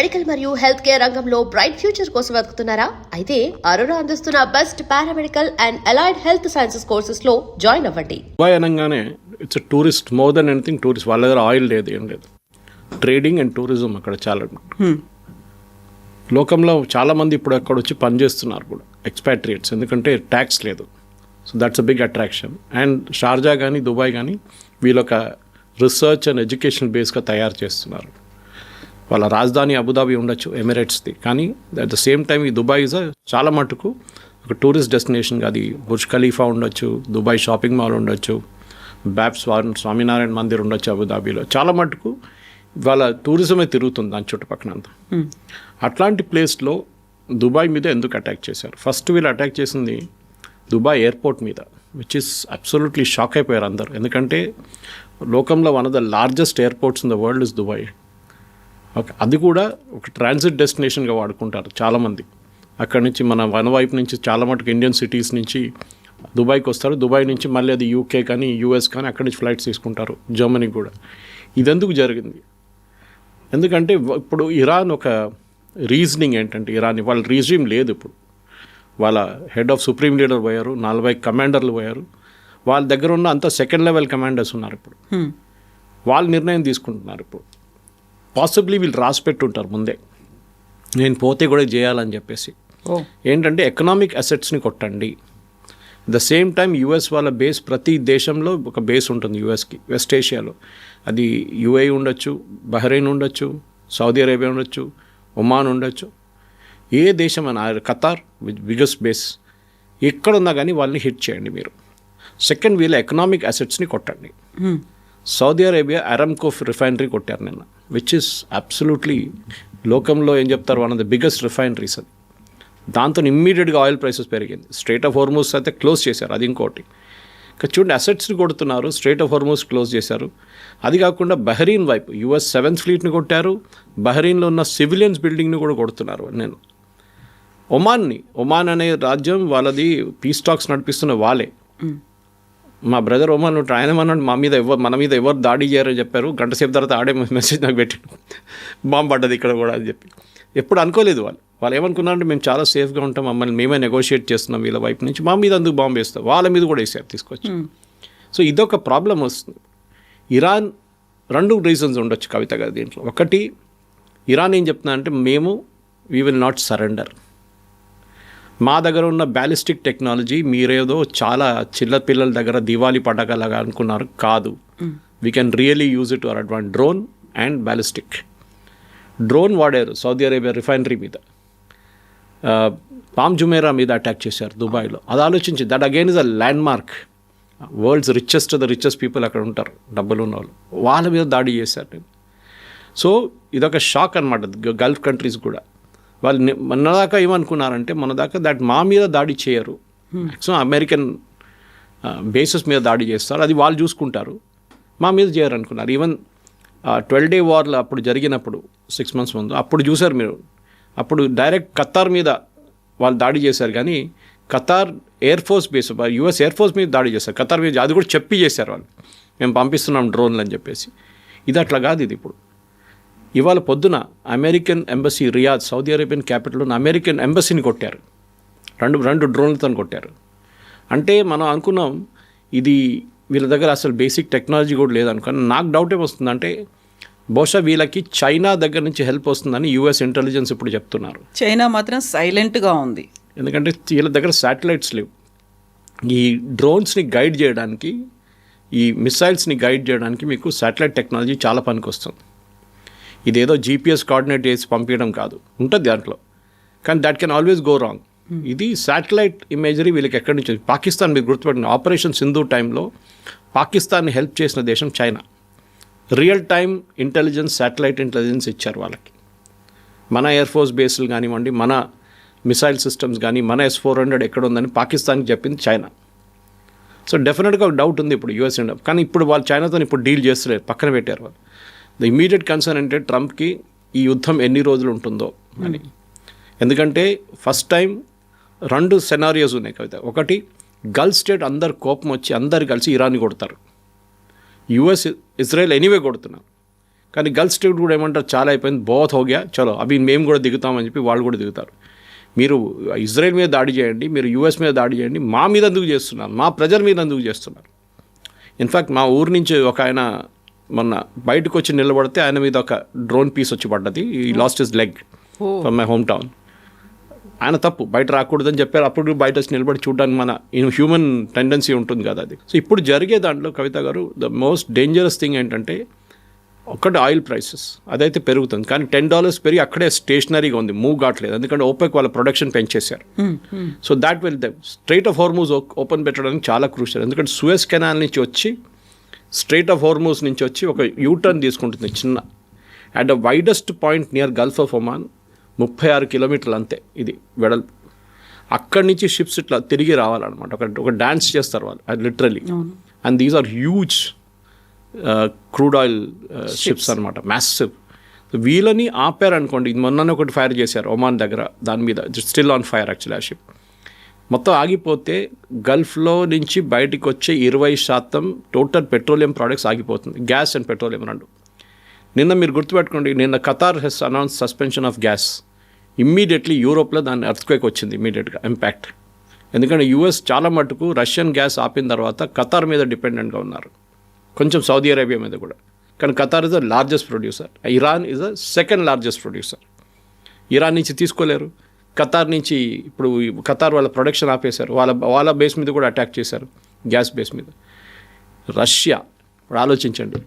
Medical మరియు health care రంగంలో bright future కోసం వెతుకుతున్నారా? అయితే అరోరా అందిస్తున్న best paramedical and allied health sciences courses లో జాయిన్ అవ్వండి. దుబాయ్ అనగానే it's tourist more than anything. Tourist వాళ్ళ దగ్గర ఆయిల్ లేదు, ఏం లేదు. ట్రేడింగ్ అండ్ టూరిజం అక్కడ చాలా. లోకంలో చాలామంది ఇప్పుడు అక్కడ వచ్చి పనిచేస్తున్నారు కూడా, ఎక్స్పాట్రియేట్స్, ఎందుకంటే ట్యాక్స్ లేదు. So that's a big attraction. And Sharjah కానీ దుబాయ్ కానీ వీళ్ళొక రీసెర్చ్ అండ్ ఎడ్యుకేషనల్ బేస్గా తయారు చేస్తున్నారు. వాళ్ళ రాజధాని అబుదాబి ఉండొచ్చు, ఎమిరేట్స్ది, కానీ అట్ ద సేమ్ టైం ఈ దుబాయ్ ఇస్ చాలా మటుకు ఒక టూరిస్ట్ డెస్టినేషన్గా. అది బుర్జ్ ఖలీఫా ఉండొచ్చు, దుబాయ్ షాపింగ్ మాల్ ఉండొచ్చు, బ్యాబ్స్ స్వామినారాయణ మందిర్ ఉండొచ్చు అబుదాబిలో. చాలా మటుకు వాళ్ళ టూరిజమే తిరుగుతుంది దాని చుట్టుపక్కలంతా. అట్లాంటి ప్లేస్లో దుబాయ్ మీద ఎందుకు అటాక్ చేశారు? ఫస్ట్ వీళ్ళు అటాక్ చేసింది దుబాయ్ ఎయిర్పోర్ట్ మీద, విచ్ ఇస్ అబ్సల్యూట్లీ షాక్ అయిపోయారు అందరు. ఎందుకంటే లోకంలో one of the largest airports in the world is Dubai. Okay, అది కూడా ఒక ట్రాన్సిట్ డెస్టినేషన్గా వాడుకుంటారు చాలామంది. అక్కడి నుంచి మన వైపు నుంచి చాలా మటుకు ఇండియన్ సిటీస్ నుంచి దుబాయ్కి వస్తారు. దుబాయ్ నుంచి మళ్ళీ అది యూకే కానీ యూఎస్ కానీ అక్కడి నుంచి ఫ్లైట్స్ తీసుకుంటారు, జర్మనీకి కూడా. ఇదెందుకు జరిగింది? ఎందుకంటే ఇప్పుడు ఇరాన్ ఒక రీజనింగ్ ఏంటంటే, ఇరాన్ వాళ్ళ రీజిమ్ లేదు ఇప్పుడు. వాళ్ళ హెడ్ ఆఫ్ సుప్రీం లీడర్ పోయారు, 40 కమాండర్లు పోయారు. వాళ్ళ దగ్గర ఉన్న అంతా సెకండ్ లెవెల్ కమాండర్స్ ఉన్నారు ఇప్పుడు. వాళ్ళు నిర్ణయం తీసుకుంటున్నారు ఇప్పుడు. పాసిబ్లీ వీళ్ళు రాసి పెట్టుంటారు ముందే, నేను పోతే కూడా చేయాలని చెప్పేసి. ఏంటంటే ఎకనామిక్ అసెట్స్ని కొట్టండి. ద సేమ్ టైం యుఎస్ వాళ్ళ బేస్, ప్రతి దేశంలో ఒక బేస్ ఉంటుంది యుఎస్కి, వెస్ట్ ఏషియాలో. అది యుఏఈ ఉండొచ్చు, బహ్రెయిన్ ఉండొచ్చు, సౌదీ అరేబియా ఉండొచ్చు, ఒమాన్ ఉండొచ్చు, ఏ దేశం అయినా, ఖతార్ బిగ్గెస్ట్ బేస్. ఎక్కడున్నా కానీ వాళ్ళని హిట్ చేయండి మీరు. సెకండ్, వీళ్ళ ఎకనామిక్ అసెట్స్ని కొట్టండి. సౌదీ అరేబియా అరామ్కో రిఫైనరీ కొట్టారు నిన్న, విచ్ ఇస్ అబ్సల్యూట్లీ లోకంలో ఏం చెప్తారు, one of the biggest refineries అది. దాంతో ఇమ్మీడియట్గా ఆయిల్ ప్రైసెస్ పెరిగింది. స్ట్రైట్ ఆఫ్ హోర్మూజ్ అయితే క్లోజ్ చేశారు, అది ఇంకోటి. ఇంకా చూడండి, అసెట్స్ని కొడుతున్నారు, స్ట్రైట్ ఆఫ్ హోర్మూజ్ క్లోజ్ చేశారు. అది కాకుండా బహ్రెయిన్ వైపు యుఎస్ 7th ఫ్లీట్ని కొట్టారు. బహ్రెయిన్లో ఉన్న సివిలియన్స్ బిల్డింగ్ని కూడా కొడుతున్నారు. నేను ఒమాన్ అనే రాజ్యం వాళ్ళది పీస్ టాక్స్ నడిపిస్తున్న వాళ్ళే. మా బ్రదర్ ఒమాన్ ఉంటాడు, ఆయన అన్నాడు మన మీద ఎవరు దాడి చేయరని చెప్పారు. గంట సేపు తర్వాత ఆడే మెసేజ్ నాకు పెట్టాడు, బాంబు పడ్డది ఇక్కడ కూడా అని చెప్పి. ఎప్పుడు అనుకోలేదు వాళ్ళు ఏమనుకున్నారంటే మేము చాలా సేఫ్గా ఉంటాం, మమ్మల్ని మేమే నెగోషియేట్ చేస్తున్నాం వీళ్ళ వైపు నుంచి, మా మీద అందుకు బాంబు వేస్తాం. వాళ్ళ మీద కూడా వేసారు తీసుకొచ్చి. సో ఇదొక ప్రాబ్లం వస్తుంది. ఇరాన్ 2 రీజన్స్ ఉండొచ్చు కవిత గారు దీంట్లో. ఒకటి, ఇరాన్ ఏం చెప్తున్నా అంటే, మేము వీ విల్ నాట్ సరెండర్. మా దగ్గర ఉన్న బ్యాలిస్టిక్ టెక్నాలజీ మీరేదో చాలా చిన్న పిల్లల దగ్గర దివాళీ పటాకలాగా అనుకున్నారు, కాదు. We can really use it our Advent. Drone and ballistic drone వాడారు సౌదీ అరేబియా రిఫైనరీ మీద. పామ్ జుమేరా మీద అటాక్ చేశారు దుబాయ్లో. అది ఆలోచించి, that again is a land mark. World's richest people అక్కడ ఉంటారు, డబ్బులు ఉన్న వాళ్ళు, వాళ్ళ మీద దాడి చేశారు. సో ఇదొక షాక్ అనమాట గల్ఫ్ కంట్రీస్ కూడా. వాళ్ళు మొన్నదాకా ఏమనుకున్నారంటే, దట్ మా మీద దాడి చేయరు, మ్యాక్సిమం అమెరికన్ బేసెస్ మీద దాడి చేస్తారు, అది వాళ్ళు చూసుకుంటారు, మా మీద చేయరు అనుకున్నారు. ఈవెన్ 12 Day వార్లో అప్పుడు జరిగినప్పుడు 6 months ముందు అప్పుడు చూసారు మీరు, అప్పుడు డైరెక్ట్ ఖతార్ మీద వాళ్ళు దాడి చేశారు. కానీ Qatar air force base, US air force మీద దాడి చేశారు, ఖతార్ మీద. అది కూడా చెప్పి చేశారు వాళ్ళు, మేము పంపిస్తున్నాం డ్రోన్లు అని చెప్పేసి. ఇది అట్లా కాదు. ఇది ఇప్పుడు ఇవాళ పొద్దున American embassy Riyadh, Saudi Arabian capital ఉన్న అమెరికన్ ఎంబసీని కొట్టారు, రెండు డ్రోన్లతో కొట్టారు. అంటే మనం అనుకున్నాం ఇది వీళ్ళ దగ్గర అసలు బేసిక్ టెక్నాలజీ కూడా లేదనుకుని. నాకు డౌట్ ఏమొస్తుందంటే, బహుశా వీళ్ళకి చైనా దగ్గర నుంచి హెల్ప్ వస్తుందని యుఎస్ ఇంటెలిజెన్స్ ఇప్పుడు చెప్తున్నారు. చైనా మాత్రం సైలెంట్గా ఉంది, ఎందుకంటే వీళ్ళ దగ్గర శాటిలైట్స్ లేవు. ఈ డ్రోన్స్ని గైడ్ చేయడానికి, ఈ మిసైల్స్ని గైడ్ చేయడానికి మీకు శాటిలైట్ టెక్నాలజీ చాలా పనికి వస్తుంది. ఇదేదో జీపీఎస్ కోఆర్డినేట్ చేసి పంపించడం కాదు, ఉంటుంది దాంట్లో, కానీ that can always go wrong. ఇది శాటిలైట్ ఇమేజరీ వీళ్ళకి ఎక్కడి నుంచి, పాకిస్తాన్ మీరు గుర్తుపెట్టిన ఆపరేషన్ సింధు టైంలో పాకిస్తాన్ని హెల్ప్ చేసిన దేశం China. Real time intelligence, satellite intelligence ఇచ్చారు వాళ్ళకి. మన ఎయిర్ ఫోర్స్ బేస్లు కానివ్వండి, మన మిసైల్ సిస్టమ్స్ కానీ, మన S-400 ఎక్కడ ఉందని పాకిస్తాన్కి చెప్పింది చైనా. సో డెఫినెట్గా ఒక డౌట్ ఉంది ఇప్పుడు యూఎస్ ఇండియా. కానీ ఇప్పుడు వాళ్ళు చైనాతో ఇప్పుడు డీల్ చేస్తలేరు, పక్కన పెట్టారు వాళ్ళు. ద ఇమీడియట్ కన్సర్న్ అంటే ట్రంప్కి ఈ యుద్ధం ఎన్ని రోజులు ఉంటుందో అని. ఎందుకంటే ఫస్ట్ టైం 2 సెనారియోస్ ఉన్నాయి కవిత. ఒకటి, గల్ఫ్ స్టేట్ అందరు కోపం వచ్చి అందరు కలిసి ఇరాన్ని కొడతారు. యుఎస్, ఇజ్రాయెల్ ఎనీవే కొడుతున్నారు, కానీ గల్ఫ్ స్టేట్ కూడా ఏమంటారు, చాలా అయిపోయింది, బోత్ హోగ్యా, చలో అవి మేము కూడా దిగుతామని చెప్పి వాళ్ళు కూడా దిగుతారు. మీరు ఇజ్రాయెల్ మీద దాడి చేయండి, మీరు యూఎస్ మీద దాడి చేయండి, మా మీద ఎందుకు చేస్తున్నారు, మా ప్రజల మీద ఎందుకు చేస్తున్నారు? ఇన్ఫ్యాక్ట్ మా ఊరు నుంచి ఒక ఆయన మొన్న బయటకు వచ్చి నిలబడితే ఆయన మీద ఒక డ్రోన్ పీస్ వచ్చి పడ్డది. ఈ lost his leg from my home town. ఆయన తప్పు, బయట రాకూడదని చెప్పారు. అప్పుడు బయట వచ్చి నిలబడి చూడడానికి మన హ్యూమన్ టెండెన్సీ ఉంటుంది కదా అది. సో ఇప్పుడు జరిగే దాంట్లో కవిత గారు ద మోస్ట్ డేంజరస్ థింగ్ ఏంటంటే, ఒక్కటి ఆయిల్ ప్రైసెస్ అదైతే పెరుగుతుంది, కానీ $10 పెరిగి అక్కడే స్టేషనరీగా ఉంది, మూవ్ కావట్లేదు. ఎందుకంటే ఓపెక్ వాళ్ళ ప్రొడక్షన్ పెంచేశారు. So that will strait of Hormuz open పెట్టడానికి చాలా క్రూషియల్. ఎందుకంటే సూయజ్ కెనాల్ నుంచి వచ్చి స్ట్రైట్ ఆఫ్ హార్మూజ్ నుంచి వచ్చి ఒక యూటర్న్ తీసుకుంటుంది చిన్న, at the widest point near Gulf of Oman 36 కిలోమీటర్లు అంతే ఇది వెడల్పు. అక్కడి నుంచి షిప్స్ ఇట్లా తిరిగి రావాలన్నమాట, ఒక డ్యాన్స్ చేస్తారు వాళ్ళు, అది literally. And these are huge crude oil ships అనమాట, మ్యాసివ్. వీళ్ళని ఆపారనుకోండి, ఇది మొన్ననే ఒకటి ఫైర్ చేశారు ఒమాన్ దగ్గర, దాని మీద స్టిల్ ఆన్ ఫైర్ యాక్చువల్లీ ఆ షిప్. మొత్తం ఆగిపోతే గల్ఫ్లో నుంచి బయటకు వచ్చే 20% టోటల్ పెట్రోలియం ప్రోడక్ట్స్ ఆగిపోతుంది, గ్యాస్ అండ్ పెట్రోలియం రెండు. నిన్న మీరు గుర్తుపెట్టుకోండి, నిన్న Qatar has announce suspension of gas. Immediately యూరోప్లో దాని ఎర్త్క్వేక్ వచ్చింది ఇమ్మీడియట్గా ఇంపాక్ట్. ఎందుకంటే యూఎస్ చాలా మటుకు రష్యన్ గ్యాస్ ఆపిన తర్వాత ఖతార్ మీద డిపెండెంట్గా ఉన్నారు, కొంచెం సౌదీ అరేబియా మీద కూడా. కానీ Qatar is the largest producer, Iran is the second largest producer. Iran నుంచి తీసుకోలేరు, ఖతార్ నుంచి ఇప్పుడు ఖతార్ వాళ్ళ ప్రొడక్షన్ ఆపేశారు, వాళ్ళ బేస్ మీద కూడా అటాక్ చేశారు, గ్యాస్ బేస్ మీద. రష్యా, ఇప్పుడు ఆలోచించండి,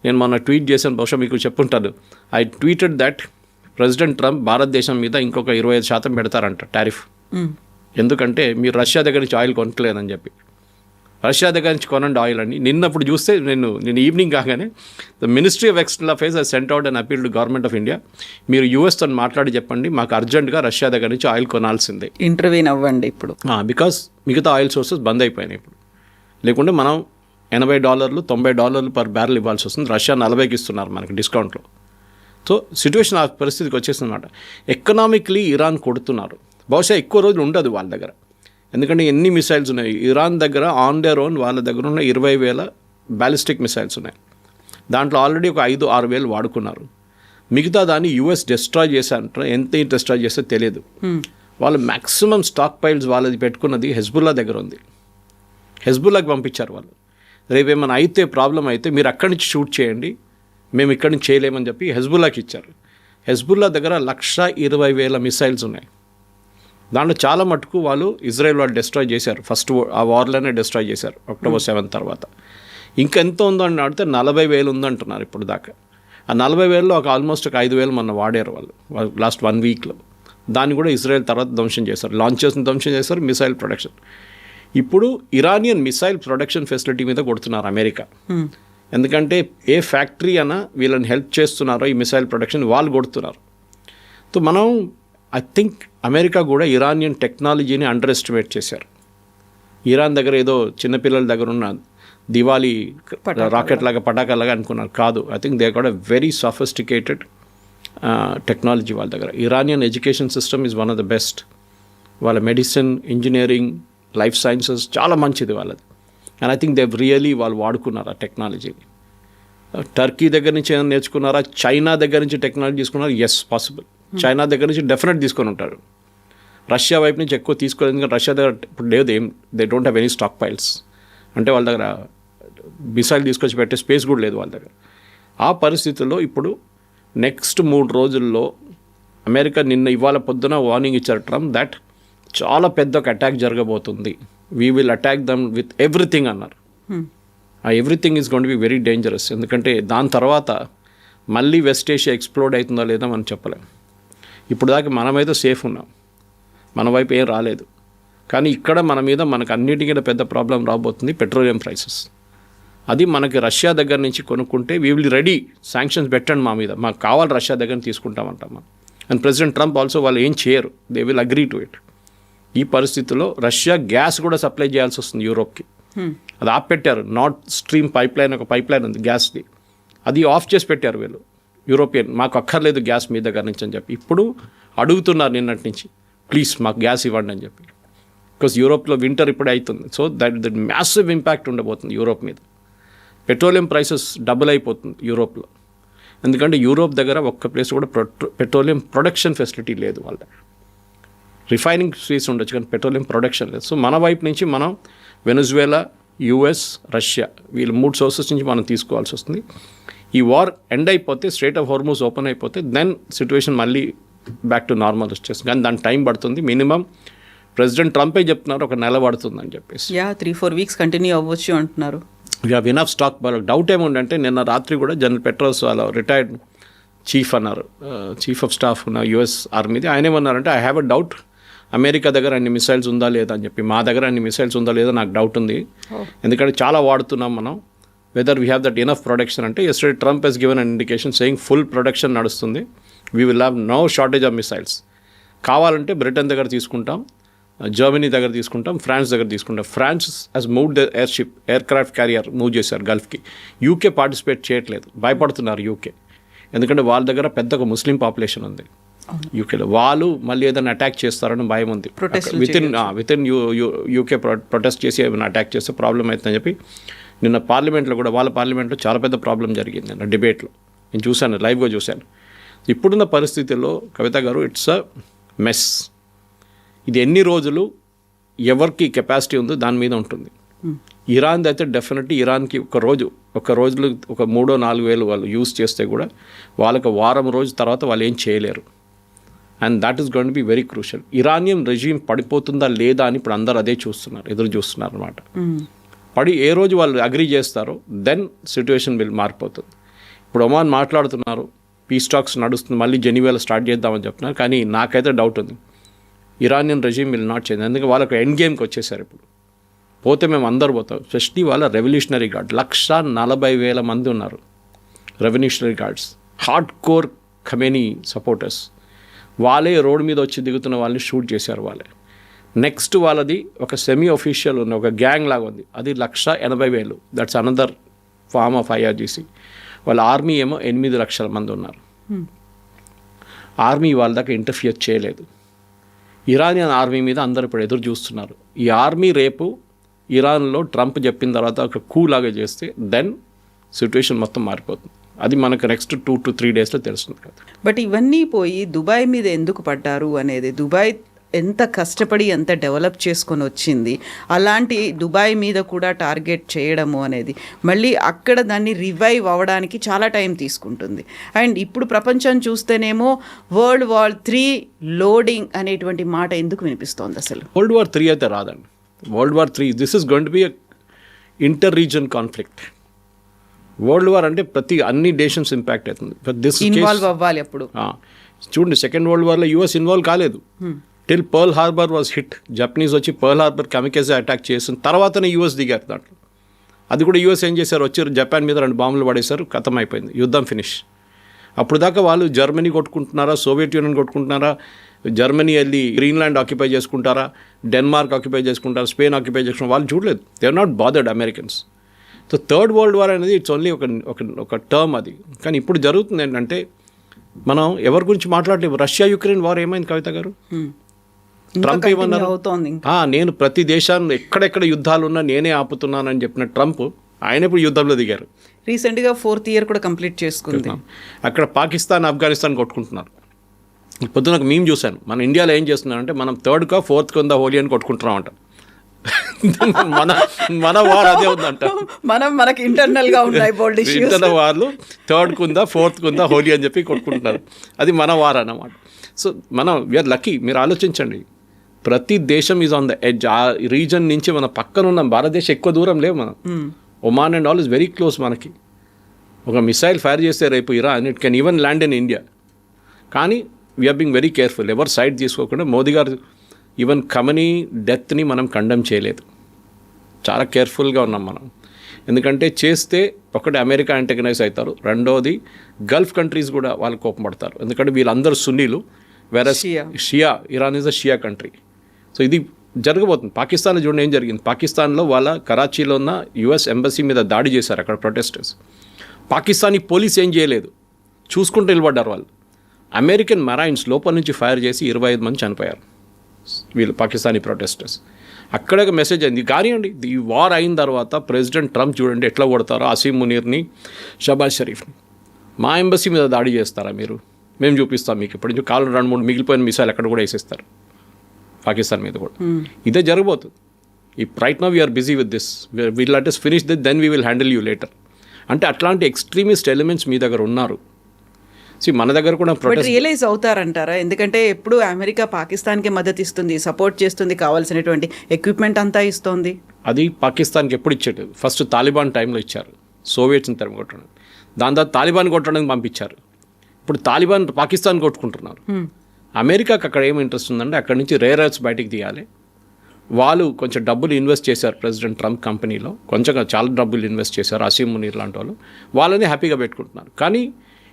నేను మొన్న ట్వీట్ చేశాను, బహుశా మీకు చెప్పుంటాను. I tweeted that president Trump భారతదేశం మీద ఇంకొక 25% పెడతారంట టారిఫ్. ఎందుకంటే మీరు రష్యా దగ్గర నుంచి ఆయిల్ కొనట్లేదని చెప్పి. రష్యా దగ్గర నుంచి కొనండి ఆయిల్ అని. నిన్నప్పుడు చూస్తే నేను ఈవినింగ్ కాగానే the ministry of external affairs I sent out and appeal to government of India, మీరు యూఎస్తో మాట్లాడి చెప్పండి మాకు అర్జెంటుగా రష్యా దగ్గర నుంచి ఆయిల్ కొనాల్సిందే, ఇంటర్వ్యూన్ అవ్వండి ఇప్పుడు. బికాస్ మిగతా ఆయిల్ సోర్సెస్ బంద్ అయిపోయినాయి ఇప్పుడు. లేకుంటే మనం $80 $90 పర్ బ్యారెల్ ఇవ్వాల్సి వస్తుంది, రష్యా 40కి ఇస్తున్నారు మనకి డిస్కౌంట్లో. సో సిచ్యువేషన్ ఆ పరిస్థితికి వచ్చేసింది అనమాట. ఎకనామిక్లీ ఇరాన్ కొడుతున్నారు, బహుశా ఎక్కువ రోజులు ఉండదు వాళ్ళ దగ్గర, ఎందుకంటే ఎన్ని మిసైల్స్ ఉన్నాయి ఇరాన్ దగ్గర. ఆన్ దేర్ ఓన్ వాళ్ళ దగ్గర ఉన్న 20,000 బ్యాలిస్టిక్ మిసైల్స్ ఉన్నాయి, దాంట్లో ఆల్రెడీ ఒక 5-6 వేలు వాడుకున్నారు. మిగతా దాన్ని యూఎస్ డిస్ట్రాయ్ చేశారంటారు, ఎంత డిస్ట్రాయ్ చేస్తే తెలియదు. వాళ్ళు మ్యాక్సిమం స్టాక్ పైల్స్ వాళ్ళది పెట్టుకున్నది హెజ్బుల్లా దగ్గర ఉంది, హెజ్బుల్లాకి పంపించారు వాళ్ళు. రేపేమైనా అయితే ప్రాబ్లం అయితే మీరు అక్కడి నుంచి షూట్ చేయండి, మేము ఇక్కడి నుంచి చేయలేమని చెప్పి హెజ్బుల్లాకి ఇచ్చారు. హెజ్బుల్లా దగ్గర 120,000 మిసైల్స్ ఉన్నాయి, దాంట్లో చాలా మటుకు వాళ్ళు ఇజ్రాయెల్ వాళ్ళు డిస్ట్రాయ్ చేశారు, ఫస్ట్ ఆ వార్లోనే డిస్ట్రాయ్ చేశారు October 7 తర్వాత. ఇంకెంత ఉందో అని అడిగితే 40,000 ఉందంటున్నారు ఇప్పుడు దాకా. ఆ 40,000లో ఆల్మోస్ట్ ఒక 5,000 మొన్న వాడారు వాళ్ళు లాస్ట్ 1 వీక్లో. దాన్ని కూడా ఇజ్రాయెల్ తర్వాత ధ్వంసం చేశారు, లాంచెస్ని ధ్వంసం చేశారు, మిసైల్ ప్రొడక్షన్. ఇప్పుడు ఇరానియన్ మిసైల్ ప్రొడక్షన్ ఫెసిలిటీ మీద కొడుతున్నారు అమెరికా. ఎందుకంటే ఏ ఫ్యాక్టరీ అయినా వీళ్ళని హెల్ప్ చేస్తున్నారో ఈ మిసైల్ ప్రొడక్షన్ వాళ్ళు కొడుతున్నారు. సో మనం ఐ థింక్ అమెరికా కూడా ఇరానియన్ టెక్నాలజీని అండర్ ఎస్టిమేట్ చేశారు. ఇరాన్ దగ్గర ఏదో చిన్నపిల్లల దగ్గర ఉన్న దివాళీ రాకెట్ లాగా పటాకాలాగా అనుకున్నారు, కాదు. I think they got a very sophisticated technology వాళ్ళ దగ్గర. Iranian education system is one of the best. వాళ్ళ మెడిసిన్, ఇంజనీరింగ్, లైఫ్ సైన్సెస్ చాలా మంచిది వాళ్ళది. And I think they really వాళ్ళు వాడుకున్నారు ఆ టెక్నాలజీని. టర్కీ దగ్గర నుంచి ఏమైనా నేర్చుకున్నారా, చైనా దగ్గర నుంచి టెక్నాలజీ తీసుకున్నారు? Yes, possible. చైనా దగ్గర నుంచి డెఫినెట్ తీసుకొని ఉంటారు. రష్యా వైపు నుంచి ఎక్కువ తీసుకోలేదు, ఎందుకంటే రష్యా దగ్గర ఇప్పుడు లేదు, they don't have any stock piles. అంటే వాళ్ళ దగ్గర మిసైల్ తీసుకొచ్చి పెట్టే స్పేస్ కూడా లేదు వాళ్ళ దగ్గర. ఆ పరిస్థితుల్లో ఇప్పుడు నెక్స్ట్ 3 రోజుల్లో అమెరికా ఇవాళ పొద్దున వార్నింగ్ ఇచ్చారు ట్రంప్ దట్ చాలా పెద్ద ఒక అటాక్ జరగబోతుంది, we will attack them with everything అన్నారు. ఆ everything is going to be very dangerous. ఎందుకంటే దాని తర్వాత మళ్ళీ వెస్ట్ ఏషియా ఎక్స్ప్లోడ్ అవుతుందో లేదో మనం చెప్పలేం. ఇప్పుడు దాకా మనమైతే సేఫ్ ఉన్నాం, మన వైపు ఏం రాలేదు. కానీ ఇక్కడ మనకు అన్నిటికీ పెద్ద ప్రాబ్లం రాబోతుంది పెట్రోలియం ప్రైసెస్. అది మనకి రష్యా దగ్గర నుంచి కొనుక్కుంటే వీ విల్ రెడీ, శాంక్షన్స్ పెట్టండి మా మీద, మాకు కావాలి రష్యా దగ్గర తీసుకుంటామంటాం మనం. అండ్ ప్రెసిడెంట్ ట్రంప్ ఆల్సో వాళ్ళు ఏం చేయరు, they will agree to it. ఈ పరిస్థితుల్లో రష్యా గ్యాస్ కూడా సప్లై చేయాల్సి వస్తుంది యూరోప్కి. అది ఆపెట్టారు. నార్త్ స్ట్రీమ్ పైప్ లైన్, ఒక పైప్ లైన్ ఉంది గ్యాస్ది, అది ఆఫ్ చేసి పెట్టారు వీళ్ళు యూరోపియన్. మాకు అక్కర్లేదు గ్యాస్ మీ దగ్గర నుంచి అని చెప్పి ఇప్పుడు అడుగుతున్నారు నిన్నటి నుంచి, ప్లీజ్ మాకు గ్యాస్ ఇవ్వండి అని చెప్పి. బికాస్ యూరోప్లో వింటర్ ఇప్పుడే అవుతుంది. సో దట్ మ్యాసివ్ ఇంపాక్ట్ ఉండబోతుంది యూరోప్ మీద. పెట్రోలియం ప్రైసెస్ డబుల్ అయిపోతుంది యూరోప్లో. ఎందుకంటే యూరోప్ దగ్గర ఒక్క ప్లేస్ కూడా పెట్రోలియం ప్రొడక్షన్ ఫెసిలిటీ లేదు వాళ్ళ దగ్గర. రిఫైనింగ్ స్పేస్ ఉండొచ్చు కానీ పెట్రోలియం ప్రొడక్షన్ లేదు. సో మన వైపు నుంచి మనం వెనజువేలా, యుఎస్, రష్యా వీళ్ళు 3 సోర్సెస్ నుంచి మనం తీసుకోవాల్సి వస్తుంది. ఈ వార్ ఎండ్ అయిపోతే, స్ట్రైట్ ఆఫ్ హార్మూజ్ ఓపెన్ అయిపోతే దెన్ సిచ్యువేషన్ మళ్ళీ బ్యాక్ టు నార్మల్ వచ్చేస్తుంది. కానీ దాని టైం పడుతుంది. మినిమం ప్రెసిడెంట్ ట్రంపే చెప్తున్నారు ఒక నెల పడుతుందని చెప్పేసి. 3-4 వీక్స్ కంటిన్యూ అవ్వచ్చు అంటున్నారు. We have enough stock. వాళ్ళకి డౌట్ ఏముందంటే నిన్న రాత్రి కూడా జనరల్ పెట్రోల్స్ వాళ్ళ రిటైర్డ్ చీఫ్ అన్నారు, చీఫ్ ఆఫ్ స్టాఫ్ ఉన్న యుఎస్ ఆర్మీది, ఆయన ఏమన్నారంటే I have a doubt America దగ్గర అన్ని మిసైల్స్ ఉందా లేదా అని చెప్పి. మా దగ్గర అన్ని మిసైల్స్ ఉందా లేదా నాకు డౌట్ ఉంది, ఎందుకంటే చాలా వాడుతున్నాం మనం. Whether we have that enough production అంటే yesterday Trump has given an indication saying full production నడుస్తుంది, we will have no shortage of missiles. కావాలంటే బ్రిటన్ దగ్గర తీసుకుంటాం, జర్మనీ దగ్గర తీసుకుంటాం, ఫ్రాన్స్ దగ్గర తీసుకుంటాం. France has moved the aircraft carrier move చేశారు గల్ఫ్కి. యూకే పార్టిసిపేట్ చేయట్లేదు, భయపడుతున్నారు యూకే, ఎందుకంటే వాళ్ళ దగ్గర పెద్ద ఒక ముస్లిం పాపులేషన్ ఉంది యూకేలో. వాళ్ళు మళ్ళీ ఏదైనా అటాక్ చేస్తారని భయం ఉంది. వితిన్ యూకే ప్రొటెస్ట్ చేసి ఏమైనా అటాక్ చేస్తే ప్రాబ్లం అవుతుందని చెప్పి నిన్న పార్లమెంట్లో కూడా, వాళ్ళ పార్లమెంట్లో చాలా పెద్ద ప్రాబ్లం జరిగింది నిన్న డిబేట్లో. నేను చూశాను, లైవ్గా చూశాను. ఇప్పుడున్న పరిస్థితుల్లో కవిత గారు ఇట్స్ అ మెస్. ఇది ఎన్ని రోజులు ఎవరికి కెపాసిటీ ఉందో దాని మీద ఉంటుంది. ఇరాన్ది అయితే డెఫినెట్లీ ఇరాన్కి ఒక రోజులు ఒక 3-4 వేలు వాళ్ళు యూజ్ చేస్తే కూడా వాళ్ళకి వారం రోజు తర్వాత వాళ్ళు ఏం చేయలేరు. And that is going to be very crucial. Iranian regime పడిపోతుందా లేదా అని ఇప్పుడు అందరూ అదే చూస్తున్నారు, ఎదురు చూస్తున్నారు అనమాట. పడి ఏ రోజు వాళ్ళు అగ్రీ చేస్తారో దెన్ సిచ్యువేషన్ మారిపోతుంది. ఇప్పుడు ఒమాన్ మాట్లాడుతున్నారు, పీస్ టాక్స్ నడుస్తుంది, మళ్ళీ జెనీవాలో స్టార్ట్ చేద్దామని చెప్తున్నారు. కానీ నాకైతే డౌట్ ఉంది, Iranian regime will not change. ఎందుకంటే వాళ్ళకి ఎండ్ గేమ్కి వచ్చేసారు. ఇప్పుడు పోతే మేము అందరు పోతాం. స్పెషలీ వాళ్ళ రెవల్యూషనరీ గార్డ్ 140,000 మంది ఉన్నారు. Revolutionary guards, hard core Khamenei supporters. వాళ్ళే రోడ్డు మీద వచ్చి దిగుతున్న వాళ్ళని షూట్ చేశారు వాళ్ళే. నెక్స్ట్ వాళ్ళది ఒక సెమీ ఒఫీషియల్ ఉన్న ఒక గ్యాంగ్ లాగా ఉంది, అది 180,000. That's another form of IRGC. వాళ్ళ ఆర్మీ ఏమో 8 లక్షల మంది ఉన్నారు. ఆర్మీ వాళ్ళ దాకా ఇంటర్ఫియర్ చేయలేదు. ఇరానియన్ ఆర్మీ మీద అందరు ఇప్పుడు ఎదురు చూస్తున్నారు. ఈ ఆర్మీ రేపు ఇరాన్లో ట్రంప్ చెప్పిన తర్వాత ఒక కూ లాగా చేస్తే దెన్ సిచ్యువేషన్ మొత్తం మారిపోతుంది. అది మనకు నెక్స్ట్ 2 to 3 డేస్లో తెలుస్తుంది కదా. బట్ ఇవన్నీ పోయి దుబాయ్ మీద ఎందుకు పడ్డారు అనేది, దుబాయ్ ఎంత కష్టపడి ఎంత డెవలప్ చేసుకొని వచ్చింది, అలాంటి దుబాయ్ మీద కూడా టార్గెట్ చేయడము అనేది మళ్ళీ అక్కడ దాన్ని రివైవ్ అవ్వడానికి చాలా టైం తీసుకుంటుంది. అండ్ ఇప్పుడు ప్రపంచం చూస్తేనేమో World War III లోడింగ్ అనేటువంటి మాట ఎందుకు వినిపిస్తోంది అసలు? World War III అయితే రాదండి. World War III this is going to B inter reason conflict. World war అంటే అన్ని నేషన్స్ ఇంపాక్ట్ అవుతుంది. ఇన్వాల్వ్ అవ్వాలి అప్పుడు. చూడండి, సెకండ్ వరల్డ్ వార్లో US ఇన్వాల్వ్ కాలేదు. Till pearl harbour was hit. Japanese వచ్చి పర్ల్ హార్బర్ కెమికల్స్ అటాక్ చేసిన తర్వాతనే US దిగారు దాంట్లో. అది కూడా US ఏం చేశారు, వచ్చారు జపాన్ మీద 2 బాంబులు పడేశారు, ఖతం అయిపోయింది, యుద్ధం ఫినిష్. అప్పుడు దాకా వాళ్ళు జర్మనీ కొట్టుకుంటున్నారా, సోవియట్ యూనియన్ కొట్టుకుంటున్నారా, జర్మనీ వెళ్ళి గ్రీన్లాండ్ ఆక్యుపై చేసుకుంటారా, డెన్మార్క్ ఆక్యుపై చేసుకుంటారా, స్పెయిన్ ఆక్యుపై చేసుకుంటారా, వాళ్ళు చూడలేదు. They are not bothered Americans. So third world war అనేది ఇట్స్ ఓన్లీ ఒక టర్మ్ అది. కానీ ఇప్పుడు జరుగుతుంది ఏంటంటే మనం ఎవరి గురించి మాట్లాడలేము. రష్యా యుక్రెయిన్ వార్ ఏమైంది కవిత గారు? ట్రంప్ ఏమన్నారు, నేను ప్రతి దేశాన్ని ఎక్కడెక్కడ యుద్ధాలు ఉన్నా నేనే ఆపుతున్నానని చెప్పిన ట్రంప్ ఆయన ఇప్పుడు యుద్ధంలో దిగారు. రీసెంట్గా 4th year కూడా కంప్లీట్ చేసుకుంది. అక్కడ పాకిస్తాన్, ఆఫ్ఘనిస్తాన్ కొట్టుకుంటున్నారు. పొద్దున ఒక మీమ్ చూశాను, మన ఇండియాలో ఏం చేస్తున్నారంటే మనం 3rd కా 4th కింద హోలీ అని కొట్టుకుంటున్నామంట. మన వార్ అదే ఉందంట. మనకి ఇంటర్నల్గా ఉన్నాయి ఇంటర్నల్ వార్లు 3rd కుందా 4th కుందా హోలీ అని చెప్పి కొట్టుకుంటున్నారు. అది మన వార్ అన్నమాట. సో మనం వీఆర్ లక్కీ. మీరు ఆలోచించండి, ప్రతి దేశం ఈజ్ ఆన్ ద ఎడ్జ్. ఆ రీజన్ నుంచి మన పక్కన ఉన్న భారతదేశం ఎక్కువ దూరం లేవు మనం. Oman and all is very close. మనకి ఒక మిసైల్ ఫైర్ చేస్తే రేపు Iran it can even land in India. కానీ వీఆర్ బీయింగ్ వెరీ కేర్ఫుల్. ఎవరు సైడ్ తీసుకోకుండా మోదీ గారు ఈవెన్ ఖమనీ డెత్ని మనం కండెమ్ చేయలేదు. చాలా కేర్ఫుల్గా ఉన్నాం మనం. ఎందుకంటే చేస్తే ఒకటి అమెరికా యాంటగనైజ్ అవుతారు, రెండోది గల్ఫ్ కంట్రీస్ కూడా వాళ్ళు కోపం పడతారు. ఎందుకంటే వీళ్ళందరూ సున్నీలు, వేరే షియా, Iran is a Shia country. So ఇది జరగబోతుంది. పాకిస్తాన్లో చూడండి ఏం జరిగింది. పాకిస్తాన్లో వాళ్ళ కరాచీలో ఉన్న US ఎంబసీ మీద దాడి చేశారు అక్కడ ప్రొటెస్టర్స్. పాకిస్తానీ పోలీస్ ఏం చేయలేదు, చూసుకుంటూ నిలబడ్డారు వాళ్ళు. అమెరికన్ మెరైన్స్ లోపల నుంచి ఫైర్ చేసి 25 మంది చనిపోయారు వీళ్ళు పాకిస్తానీ ప్రొటెస్టర్స్. అక్కడ మెసేజ్ అయింది. కానివ్వండి, ఈ వార్ అయిన తర్వాత ప్రెసిడెంట్ ట్రంప్ చూడండి ఎట్లా కొడతారో అసీం మునీర్ని, షబాజ్ షరీఫ్ని. మా ఎంబసీ మీద దాడి చేస్తారా మీరు? మేము చూపిస్తాం మీకు. ఇప్పటి నుంచి కాలు 2-3 మిగిలిపోయిన మిసైల్ అక్కడ కూడా వేసేస్తారు పాకిస్తాన్ మీద కూడా. ఇదే జరగబోతుంది. Right now we are busy with this, will let us finish this, then we will handle you later. అంటే అట్లాంటి ఎక్స్ట్రీమిస్ట్ ఎలిమెంట్స్ మీ దగ్గర ఉన్నారు. మన దగ్గర కూడా రియలైజ్ అవుతారంటారా? ఎందుకంటే ఎప్పుడు అమెరికా పాకిస్తాన్కి మద్దతు ఇస్తుంది, సపోర్ట్ చేస్తుంది, కావాల్సినటువంటి ఎక్విప్మెంట్ అంతా ఇస్తుంది. అది పాకిస్తాన్కి ఎప్పుడు ఇచ్చేది? ఫస్ట్ తాలిబాన్ టైంలో ఇచ్చారు, సోవియట్స్ని తరిమి కొట్టడం. దాని తర్వాత తాలిబాన్ కొట్టడానికి పంపించారు. ఇప్పుడు తాలిబాన్ పాకిస్తాన్ కొట్టుకుంటున్నారు. అమెరికాకి అక్కడ ఏం ఇంట్రెస్ట్ ఉందంటే అక్కడ నుంచి రేర్ ఎర్త్స్ బయటికి తీయాలి. వాళ్ళు కొంచెం డబ్బులు ఇన్వెస్ట్ చేశారు ప్రెసిడెంట్ ట్రంప్ కంపెనీలో, కొంచెం చాలా డబ్బులు ఇన్వెస్ట్ చేశారు. అసీం మునీర్ లాంటి వాళ్ళు, వాళ్ళని హ్యాపీగా పెట్టుకుంటున్నారు. కానీ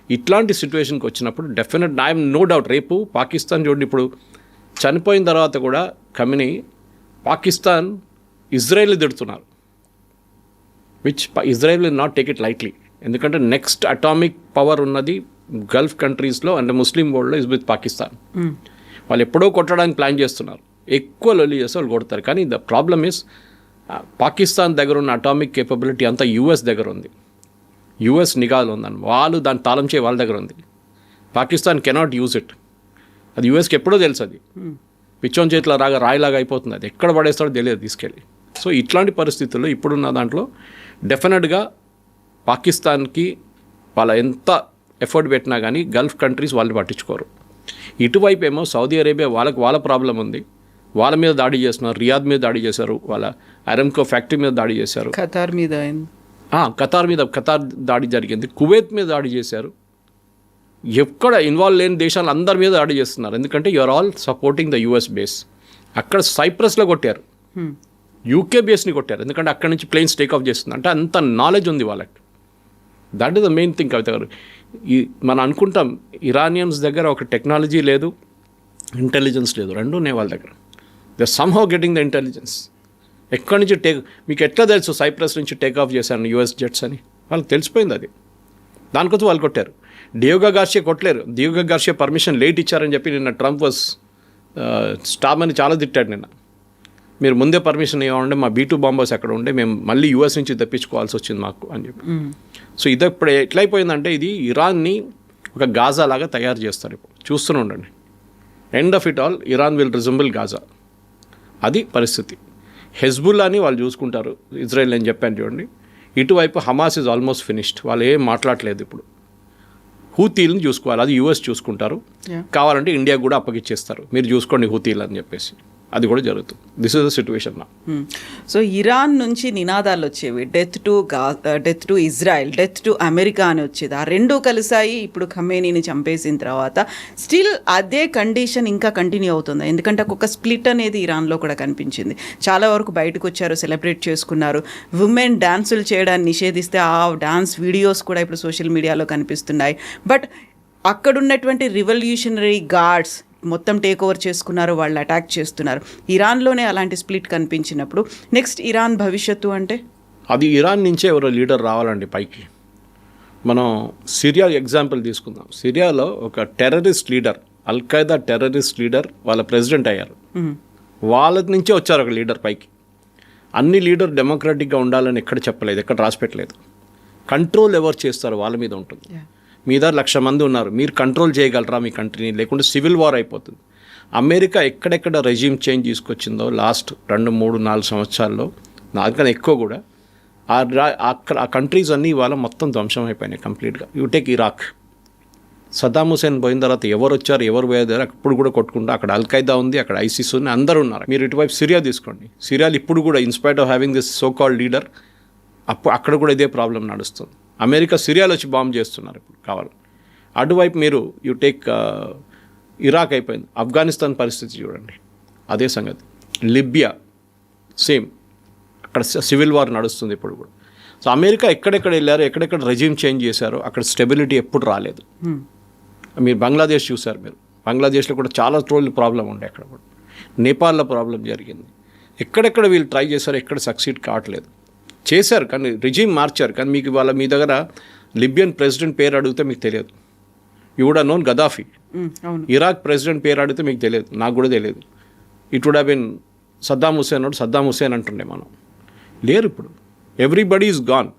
ఇట్లాంటి సిచ్యువేషన్కి వచ్చినప్పుడు డెఫినెట్ ఐఎమ్ నో డౌట్ రేపు పాకిస్తాన్ చూడండి, ఇప్పుడు చనిపోయిన తర్వాత కూడా కమినీ పాకిస్తాన్ ఇజ్రాయెల్ తిడుతున్నారు, which Israel will not take it lightly. ఎందుకంటే నెక్స్ట్ అటామిక్ పవర్ ఉన్నది గల్ఫ్ కంట్రీస్లో అంటే ముస్లిం వరల్డ్లో ఇస్ విత్ పాకిస్తాన్. వాళ్ళు ఎప్పుడో కొట్టడానికి ప్లాన్ చేస్తున్నారు, ఎక్కువ లొల్లి చేస్తే వాళ్ళు కొడతారు. కానీ ద ప్రాబ్లమ్ ఇస్ పాకిస్తాన్ దగ్గర ఉన్న అటామిక్ కేపబిలిటీ అంతా యూఎస్ దగ్గర ఉంది, యూఎస్ నిఘాలో ఉందని. వాళ్ళు దాన్ని తాళం చేయ వాళ్ళ దగ్గర ఉంది. Pakistan cannot use it. అది యూఎస్కి ఎప్పుడో తెలుసు. అది పిచ్చోన్ చేతిలో రాయిలాగా అయిపోతుంది. అది ఎక్కడ పడేస్తాడో తెలియదు తీసుకెళ్ళి. సో ఇట్లాంటి పరిస్థితుల్లో ఇప్పుడున్న దాంట్లో డెఫినెట్గా పాకిస్తాన్కి వాళ్ళ ఎంత ఎఫర్ట్ పెట్టినా కానీ గల్ఫ్ కంట్రీస్ వాళ్ళు పట్టించుకోరు. ఇటువైపు ఏమో సౌదీ అరేబియా వాళ్ళ ప్రాబ్లం ఉంది, వాళ్ళ మీద దాడి చేస్తున్నారు. రియాద్ మీద దాడి చేశారు, వాళ్ళ అరామ్కో ఫ్యాక్టరీ మీద దాడి చేశారు, ఖతార్ దాడి జరిగింది, కువైత్ మీద దాడి చేశారు. ఎక్కడ ఇన్వాల్వ్ లేని దేశాలు అందరి మీద దాడి చేస్తున్నారు. ఎందుకంటే you are all supporting the US base. అక్కడ సైప్రస్లో కొట్టారు, యూకే బేస్ని కొట్టారు. ఎందుకంటే అక్కడ నుంచి ప్లేన్స్ టేక్ ఆఫ్ చేస్తుంది. అంటే అంత నాలెడ్జ్ ఉంది వాళ్ళకి. That is the main thing. Kavitha గారు, మనం అనుకుంటాం ఇరానియన్స్ దగ్గర ఒక టెక్నాలజీ లేదు, ఇంటెలిజెన్స్ లేదు, రెండూ ఉన్నాయి వాళ్ళ దగ్గర. They are somehow getting the intelligence. ఎక్కడి నుంచి మీకు ఎట్లా తెలుసు సైప్రస్ నుంచి టేక్ ఆఫ్ చేశాను యుఎస్ జెట్స్ అని? వాళ్ళకి తెలిసిపోయింది అది. దానికోసం వాళ్ళు కొట్టారు. డియోగో గార్షియా కొట్టలేరు. డియోగో గార్షియా పర్మిషన్ లేట్ ఇచ్చారని చెప్పి నిన్న ట్రంప్ స్టాప్ అని చాలా తిట్టాడు నిన్న. మీరు ముందే పర్మిషన్ ఇవ్వండి, మా B-2 బాంబర్స్ అక్కడ ఉండే, మేము మళ్ళీ యుఎస్ నుంచి తెప్పించుకోవాల్సి వచ్చింది మాకు అని చెప్పి. సో ఇది ఇప్పుడు ఎట్లయిపోయిందంటే ఇది ఇరాన్ని ఒక గాజా లాగా తయారు చేస్తారు. ఇప్పుడు చూస్తూనే ఉండండి. End of it all Iran will resemble Gaza. అది పరిస్థితి. హెజ్బుల్లాని వాళ్ళు చూసుకుంటారు, ఇజ్రాయెల్ అని చెప్పాను చూడండి. ఇటువైపు హమాస్ ఇస్ ఆల్మోస్ట్ ఫినిష్డ్, వాళ్ళు ఏం మాట్లాడలేదు. ఇప్పుడు హూతీలను చూసుకోవాలి, అది యూఎస్ చూసుకుంటారు. కావాలంటే ఇండియా కూడా అప్పగిచ్చేస్తారు, మీరు చూసుకోండి హూతీలు అని చెప్పేసి. అది కూడా జరుగుతుంది. దిస్ ఇస్ ద సిట్యుయేషన్ నా. సో ఇరాన్ నుంచి నినాదాలు వచ్చేవి, death to Israel, death to America అని వచ్చేది. ఆ రెండూ కలిసాయి. ఇప్పుడు ఖమేనీని చంపేసిన తర్వాత స్టిల్ అదే కండిషన్ ఇంకా కంటిన్యూ అవుతుంది. ఎందుకంటే ఒక స్ప్లిట్ అనేది ఇరాన్లో కూడా కనిపించింది. చాలా వరకు బయటకు వచ్చారు, సెలబ్రేట్ చేసుకున్నారు. ఉమెన్ డాన్సులు చేయడాన్ని నిషేధిస్తే ఆ డాన్స్ వీడియోస్ కూడా ఇప్పుడు సోషల్ మీడియాలో కనిపిస్తున్నాయి. బట్ అక్కడున్నటువంటి రివల్యూషనరీ గార్డ్స్ మొత్తం టేక్ ఓవర్ చేసుకున్నారు, వాళ్ళు అటాక్ చేస్తున్నారు. ఇరాన్లోనే అలాంటి స్ప్లిట్ కనిపించినప్పుడు నెక్స్ట్ ఇరాన్ భవిష్యత్తు అంటే అది ఇరాన్ నుంచే ఎవరో లీడర్ రావాలండి పైకి. మనం సిరియా ఎగ్జాంపుల్ తీసుకుందాం. సిరియాలో ఒక terrorist leader, Al-Qaeda terrorist leader వాళ్ళ ప్రెసిడెంట్ అయ్యారు. వాళ్ళ నుంచే వచ్చారు ఒక లీడర్ పైకి. అన్ని లీడర్ డెమోక్రాటిక్గా ఉండాలని ఎక్కడ చెప్పలేదు, ఎక్కడ రాసిపెట్టలేదు. కంట్రోల్ ఎవరు చేస్తారు వాళ్ళ మీద ఉంటుంది. మీ దగ్గర 1,00,000 మంది ఉన్నారు, మీరు కంట్రోల్ చేయగలరా మీ కంట్రీని? లేకుంటే సివిల్ వార్ అయిపోతుంది. అమెరికా ఎక్కడెక్కడ రెజ్యూమ్ చేంజ్ తీసుకొచ్చిందో లాస్ట్ 2-3-4 సంవత్సరాల్లో, నాకన్నా ఎక్కువ కూడా, ఆ కంట్రీస్ అన్నీ ఇవాళ మొత్తం ధ్వంసం అయిపోయినాయి కంప్లీట్గా. You take Iraq, Saddam Hussein పోయిన తర్వాత ఎవరు వచ్చారు, ఎవరు పోయారు, అప్పుడు కూడా కొట్టుకుంటా. అక్కడ అల్ఖైదా ఉంది, అక్కడ ఐసిస్ ఉంది, అందరూ ఉన్నారు. మీరు ఇటువైపు సిరియా తీసుకోండి. సిరియాలో ఇప్పుడు కూడా in spite of having this so called leader, అక్కడ కూడా ఇదే ప్రాబ్లం నడుస్తుంది. అమెరికా సిరియాలో వచ్చి బాంబ్ చేస్తున్నారు ఇప్పుడు కావాలి. అటువైపు మీరు యూ టేక్ ఇరాక్ అయిపోయింది. ఆఫ్ఘనిస్తాన్ పరిస్థితి చూడండి, అదే సంగతి. లిబియా సేమ్, అక్కడ సివిల్ వార్ నడుస్తుంది ఇప్పుడు కూడా. సో అమెరికా ఎక్కడెక్కడ వెళ్ళారో, ఎక్కడెక్కడ రెజ్యూమ్ చేంజ్ చేశారో అక్కడ స్టెబిలిటీ ఎప్పుడు రాలేదు. మీరు బంగ్లాదేశ్ చూశారు, మీరు బంగ్లాదేశ్లో కూడా చాలా రోజులు ప్రాబ్లం ఉండే, అక్కడ కూడా. నేపాల్లో ప్రాబ్లం జరిగింది. ఎక్కడెక్కడ వీళ్ళు ట్రై చేశారో ఎక్కడ సక్సీడ్ కావట్లేదు. చేశారు కానీ రెజ్యూమ్ మార్చారు. కానీ మీకు ఇవాళ మీ దగ్గర లిబియన్ ప్రెసిడెంట్ పేరు అడిగితే మీకు తెలియదు. You would have known Gaddafi. Iraq president పేరు అడిగితే మీకు తెలియదు, నాకు కూడా తెలియదు. It would have been Saddam Hussein అంటుండే మనం. లేరు ఇప్పుడు. Everybody is gone.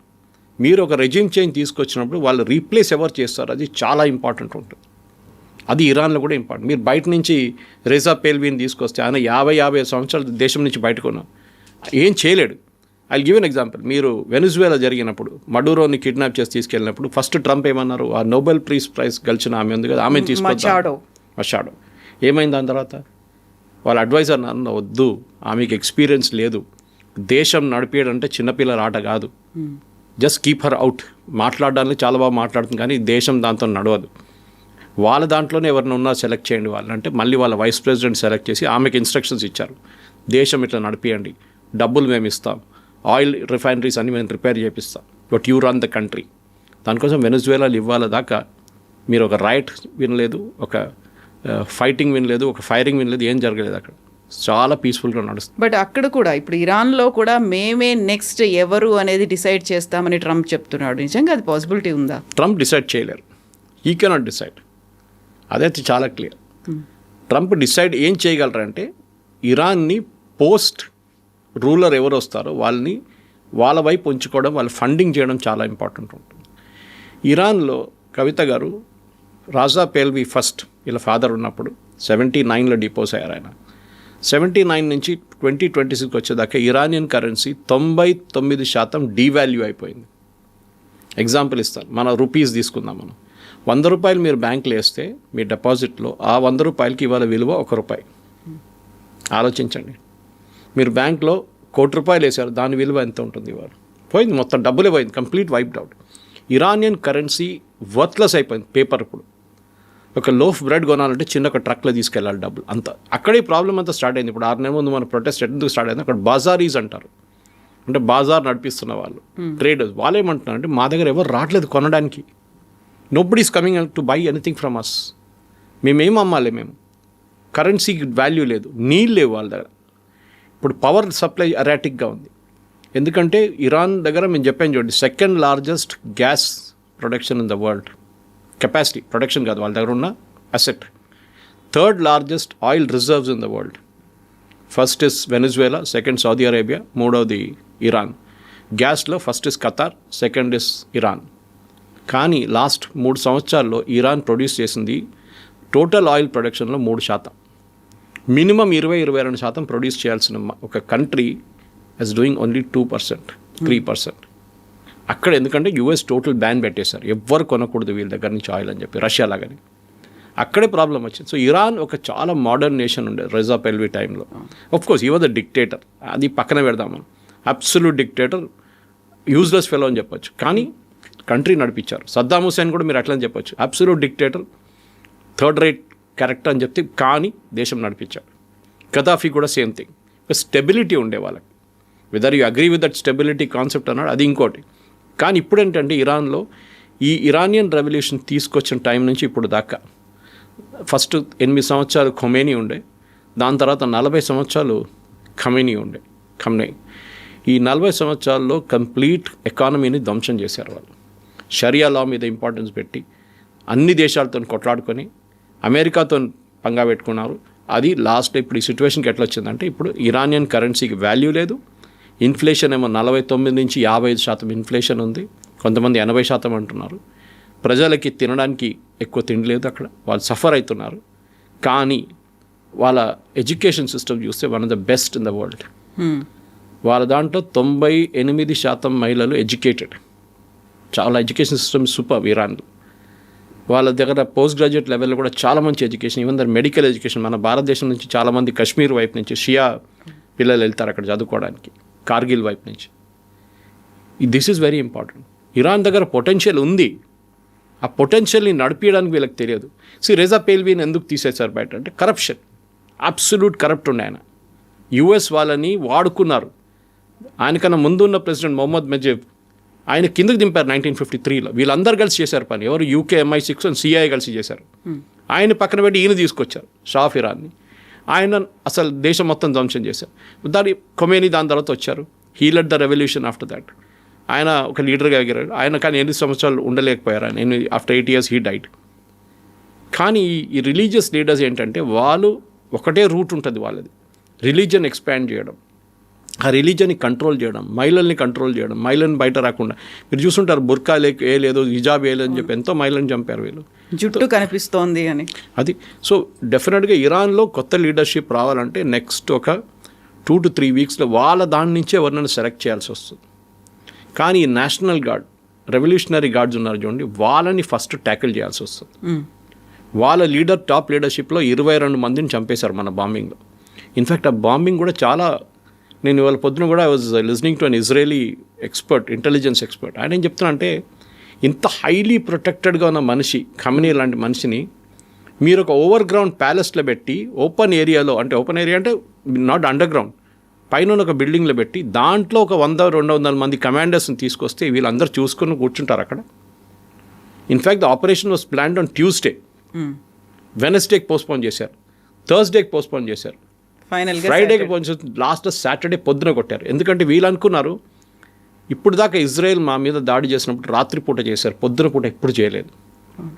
మీరు ఒక రెజ్యూమ్ చేంజ్ తీసుకొచ్చినప్పుడు వాళ్ళు రీప్లేస్ ఎవరు చేస్తారు, అది చాలా ఇంపార్టెంట్ ఉంటుంది. అది ఇరాన్లో కూడా ఇంపార్టెంట్. మీరు బయట నుంచి రేజా పేల్వీని తీసుకొస్తే ఆయన 50 సంవత్సరాలు దేశం నుంచి బయటకున్నాం, ఏం చేయలేడు. I give an example. మీరు వెనిజువేలా జరిగినప్పుడు మడూరోని కిడ్నాప్ చేసి తీసుకెళ్ళినప్పుడు ఫస్ట్ ట్రంప్ ఏమన్నారు, ఆ నోబెల్ ప్రైజ్ గెలిచిన ఆమె ఉంది కదా, ఆమె తీసుకొచ్చాడు. మషాడో ఏమైంది దాని తర్వాత? వాళ్ళ అడ్వైజర్ అన్న వద్దు, ఆమెకి ఎక్స్పీరియన్స్ లేదు, దేశం నడిపేయడంటే చిన్నపిల్లల ఆట కాదు, జస్ట్ కీప్ హర్ అవుట్. మాట్లాడడానికి చాలా బాగా మాట్లాడుతుంది కానీ దేశం దాంతో నడవదు, వాళ్ళ దాంట్లోనే ఎవరిని ఉన్నా సెలెక్ట్ చేయండి వాళ్ళంటే మళ్ళీ వాళ్ళ వైస్ ప్రెసిడెంట్ సెలెక్ట్ చేసి ఆమెకి ఇన్స్ట్రక్షన్స్ ఇచ్చారు, దేశం ఇట్లా నడిపియండి, డబ్బులు మేము ఇస్తాం, ఆయిల్ రిఫైనరీస్ అన్ని మేము రిపేర్ చేపిస్తాం, but you run the country. దానికోసం వెనిజువేలాలు ఇవ్వాల దాకా మీరు ఒక రైట్ వినలేదు, ఒక ఫైటింగ్ వినలేదు, ఒక ఫైరింగ్ వినలేదు, ఏం జరగలేదు. అక్కడ చాలా పీస్ఫుల్గా నడుస్తుంది. బట్ అక్కడ కూడా ఇప్పుడు ఇరాన్లో కూడా మేమే నెక్స్ట్ ఎవరు అనేది డిసైడ్ చేస్తామని ట్రంప్ చెప్తున్నాడు. నిజంగా అది పాసిబిలిటీ ఉందా? ట్రంప్ డిసైడ్ చేయలేరు, ఈ కెనాట్ డిసైడ్. అదైతే చాలా క్లియర్. ట్రంప్ డిసైడ్ ఏం చేయగలరంటే ఇరాన్ని పోస్ట్ రూలర్ ఎవరు వస్తారో వాళ్ళని వాళ్ళ వైపు ఉంచుకోవడం, వాళ్ళు ఫండింగ్ చేయడం చాలా ఇంపార్టెంట్ ఉంటుంది. ఇరాన్లో కవిత గారు రాజా పేల్వి ఫస్ట్ వీళ్ళ ఫాదర్ ఉన్నప్పుడు 79లో డిపోజ్ అయ్యారు. ఆయన 79 నుంచి 2026 వచ్చేదాకా ఇరానియన్ కరెన్సీ 99% డీవాల్యూ అయిపోయింది. ఎగ్జాంపుల్ ఇస్తాను, మన రూపీస్ తీసుకుందాం. మనం 100 రూపాయలు మీరు బ్యాంకులో వేస్తే మీ డిపాజిట్లో ఆ 100 రూపాయలకి ఇవాళ విలువ 1 రూపాయి. ఆలోచించండి, మీరు బ్యాంక్లో ₹1,00,00,000 వేశారు, దాని విలువ ఎంత ఉంటుంది ఇవాళ? పోయింది, మొత్తం డబ్బులే పోయింది, complete wiped out. Iranian currency worthless అయిపోయింది. పేపర్ ఇప్పుడు ఒక లోఫ్ బ్రెడ్ కొనాలంటే చిన్న ఒక ట్రక్లో తీసుకెళ్ళాలి డబ్బులు, అంత అక్కడే ప్రాబ్లం అంతా స్టార్ట్ అయింది. ఇప్పుడు 6 నెలల ముందు మన ప్రొటెస్ట్ ఎందుకు స్టార్ట్ అయింది, అక్కడ బాజారీస్ అంటారు, అంటే బాజార్ నడిపిస్తున్న వాళ్ళు ట్రేడర్స్. వాళ్ళు ఏమంటున్నారు అంటే మా దగ్గర ఎవరు రావట్లేదు కొనడానికి, nobody is coming to buy anything from us. మేమేం అమ్మాలి, మేము కరెన్సీకి వాల్యూ లేదు, నీళ్ళు లేవు వాళ్ళ దగ్గర. ఇప్పుడు పవర్ సప్లై ఎరాటిక్గా ఉంది, ఎందుకంటే ఇరాన్ దగ్గర మేము చెప్పాను చూడండి, 2nd largest gas production in the world, capacity production కాదు వాళ్ళ దగ్గర ఉన్న asset. 3rd largest oil reserves in the world. First is Venezuela, 2nd Saudi Arabia, 3వది ఇరాన్. గ్యాస్లో first is Qatar, 2nd is Iran. కానీ లాస్ట్ 3 సంవత్సరాల్లో Iran produce చేసింది total oil ప్రొడక్షన్లో 3%. మినిమం 20-22% ప్రొడ్యూస్ చేయాల్సిన ఒక కంట్రీ ఇస్ డూయింగ్ ఓన్లీ 2%, 3%. అక్కడ ఎందుకంటే యూఎస్ టోటల్ బ్యాన్ పెట్టేశారు, ఎవ్వరు కొనకూడదు వీళ్ళ దగ్గర నుంచి ఆయిల్ అని చెప్పి, రష్యా లాగానే. అక్కడే ప్రాబ్లం వచ్చింది. సో ఇరాన్ ఒక చాలా మోడర్న్ నేషన్ ఉండే రేజా పెల్వి టైంలో. ఆఫ్కోర్స్ ఈ వాజ్ ద డిక్టేటర్, అది పక్కన పెడదాం మనం, అబ్సల్యూట్ డిక్టేటర్, యూజ్లెస్ ఫెలో అని చెప్పొచ్చు, కానీ కంట్రీ నడిపించారు. సద్దాం హుసేన్ కూడా మీరు అట్లని చెప్పొచ్చు, absolute dictator, 3rd rate character అని చెప్తే కానీ దేశం నడిపించాడు. గదాఫీ కూడా సేమ్ థింగ్, స్టెబిలిటీ ఉండే వాళ్ళకి. Whether you agree with that stability concept అన్నాడు, అది ఇంకోటి. కానీ ఇప్పుడు ఏంటంటే ఇరాన్లో ఈ ఇరానియన్ రెవల్యూషన్ తీసుకొచ్చిన టైం నుంచి ఇప్పుడు దాకా ఫస్ట్ 8 సంవత్సరాలు ఖొమేనీ ఉండే, దాని తర్వాత 40 సంవత్సరాలు ఖమేనీ ఉండే. ఈ 40 సంవత్సరాల్లో కంప్లీట్ ఎకానమీని ధ్వంసం చేశారు వాళ్ళు. షరియా లా మీద ఇంపార్టెన్స్ పెట్టి అన్ని దేశాలతో కొట్లాడుకొని అమెరికాతో పంగా పెట్టుకున్నారు. అది లాస్ట్ ఇప్పుడు ఈ సిచ్యువేషన్కి ఎట్లా వచ్చిందంటే ఇప్పుడు ఇరానియన్ కరెన్సీకి వాల్యూ లేదు, ఇన్ఫ్లేషన్ ఏమో 49 నుంచి 55% ఇన్ఫ్లేషన్ ఉంది, కొంతమంది 80% అంటున్నారు. ప్రజలకి తినడానికి ఎక్కువ తిండి లేదు అక్కడ, వాళ్ళు సఫర్ అవుతున్నారు. కానీ వాళ్ళ ఎడ్యుకేషన్ సిస్టమ్ చూస్తే one of the best in the world. వాళ్ళ దాంట్లో 98% మహిళలు ఎడ్యుకేటెడ్, చాలా ఎడ్యుకేషన్ సిస్టమ్ సూపర్ ఇరాన్లో. వాళ్ళ దగ్గర పోస్ట్ గ్రాడ్యుయేట్ లెవెల్లో కూడా చాలా మంచి education, even their medical education. మన భారతదేశం నుంచి చాలామంది కాశ్మీర్ వైపు నుంచి షియా పిల్లలు వెళ్తారు అక్కడ చదువుకోవడానికి, కార్గిల్ వైపు నుంచి. This is very important. Iran దగ్గర పొటెన్షియల్ ఉంది, ఆ పొటెన్షియల్ని నడిపించడానికి వీళ్ళకి తెలియదు. రేజా పేల్వీని ఎందుకు తీసేశారు బయట అంటే కరప్షన్, అబ్సల్యూట్ కరప్ట్ ఉండే ఆయన. యుఎస్ వాళ్ళని వాడుకున్నారు. ఆయనకన్నా ముందున్న ప్రెసిడెంట్ మొహమ్మద్ మెజీబ్ ఆయన కిందకి దింపారు 1953లో. వీళ్ళందరూ కలిసి చేశారు పని, ఎవరు యూకే MI6 అండ్ CIA కలిసి చేశారు. ఆయన పక్కన పెట్టి ఈయన తీసుకొచ్చారు షా ఆఫ్ ఇరాన్ని. ఆయన అసలు దేశం మొత్తం ధ్వంసం చేశారు. ఖొమేనీ దాని తర్వాత వచ్చారు, he lead the revolution after that. ఆయన ఒక లీడర్గా ఎగిరారు ఆయన, కానీ 8 సంవత్సరాలు ఉండలేకపోయారు ఆయన. After 8 years he died. కానీ ఈ రిలీజియస్ లీడర్స్ ఏంటంటే వాళ్ళు ఒకటే రూట్ ఉంటుంది వాళ్ళది, రిలీజియన్ ఎక్స్పాండ్ చేయడం. ఆ రిలీజన్ని కంట్రోల్ చేయడం, మహిళల్ని కంట్రోల్ చేయడం, మహిళల్ని బయట రాకుండా. మీరు చూస్తుంటారు బుర్కా లేదు, హిజాబ్ వేయలేదు అని చెప్పి ఎంతో మహిళలను చంపారు వీళ్ళు. జుట్టు కనిపిస్తోంది అని. అది సో డెఫినెట్గా ఇరాన్లో కొత్త లీడర్షిప్ రావాలంటే నెక్స్ట్ ఒక 2 to 3 వీక్స్లో వాళ్ళ దాని నుంచే ఎవరినైనా సెలెక్ట్ చేయాల్సి వస్తుంది. కానీ ఈ నేషనల్ గార్డ్, రెవల్యూషనరీ గార్డ్స్ ఉన్నారు చూడండి, వాళ్ళని ఫస్ట్ ట్యాకిల్ చేయాల్సి వస్తుంది. వాళ్ళ టాప్ లీడర్షిప్లో 22 మందిని చంపేశారు మన బాంబింగ్లో. ఇన్ఫ్యాక్ట్ ఆ బాంబింగ్ కూడా చాలా, నేను ఇవాళ పొద్దున కూడా I was listening to an Israeli expert, intelligence expert. ఆయన ఏం చెప్తున్నా అంటే, ఇంత హైలీ ప్రొటెక్టెడ్గా ఉన్న మనిషి, ఖమనీ లాంటి మనిషిని మీరు ఒక ఓవర్ గ్రౌండ్ ప్యాలెస్లో పెట్టి ఓపెన్ ఏరియాలో, అంటే ఓపెన్ ఏరియా అంటే నాట్ అండర్ గ్రౌండ్, పైన ఒక బిల్డింగ్లో పెట్టి దాంట్లో ఒక 100-200 మంది కమాండర్స్ని తీసుకొస్తే వీళ్ళందరూ చూసుకొని కూర్చుంటారు అక్కడ. In fact the operation was planned on Tuesday, వెనస్డేకి పోస్ట్పోన్ చేశారు, థర్స్డేకి పోస్ట్పోన్ చేశారు, ఫ్రైడేకి పోస్ట్పోన్, లాస్ట్ సాటర్డే పొద్దున కొట్టారు. ఎందుకంటే వీళ్ళు అనుకున్నారు ఇప్పుడు దాకా ఇజ్రాయెల్ మా మీద దాడి చేసినప్పుడు రాత్రిపూట చేశారు, పొద్దున పూట ఎప్పుడు చేయలేదు,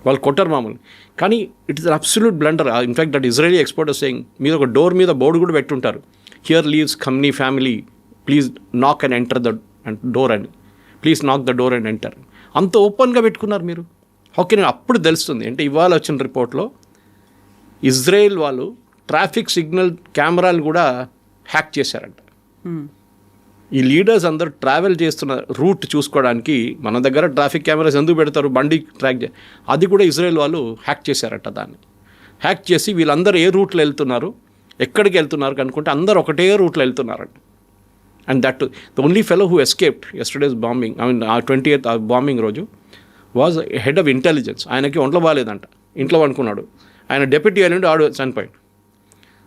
వాళ్ళు కొట్టారు మామూలు. కానీ it is absolute blunder. In fact that Israeli expert saying, మీద ఒక డోర్ మీద బోర్డు కూడా పెట్టుంటారు, here lives Khamenei family, please knock and enter the door అని, please knock the door and enter. అంత ఓపెన్గా పెట్టుకున్నారు మీరు. ఓకే, నేను అప్పుడు తెలుస్తుంది అంటే ఇవాళ వచ్చిన రిపోర్ట్లో ఇజ్రాయెల్ వాళ్ళు ట్రాఫిక్ సిగ్నల్ కెమెరాలు కూడా హ్యాక్ చేశారంట. ఈ లీడర్స్ అందరూ ట్రావెల్ చేస్తున్న రూట్ చూసుకోవడానికి మన దగ్గర ట్రాఫిక్ కెమెరాస్ ఎందుకు పెడతారు, బండి ట్రాక్ అది కూడా ఇజ్రాయెల్ వాళ్ళు హ్యాక్ చేశారట. దాన్ని హ్యాక్ చేసి వీళ్ళందరూ ఏ రూట్లో వెళ్తున్నారు, ఎక్కడికి వెళ్తున్నారు కనుక్కుంటే అందరూ ఒకటే రూట్లో వెళ్తున్నారంట. And that the only fellow who escaped yesterday's bombing, I mean 28th bombing రోజు వాజ్ హెడ్ ఆఫ్ ఇంటెలిజెన్స్. ఆయనకి ఒంట్లో బాగాలేదంట, ఇంట్లో అనుకున్నాడు, ఆయన డెప్యూటీ అయినండి ఆడు చనిపోయాడు.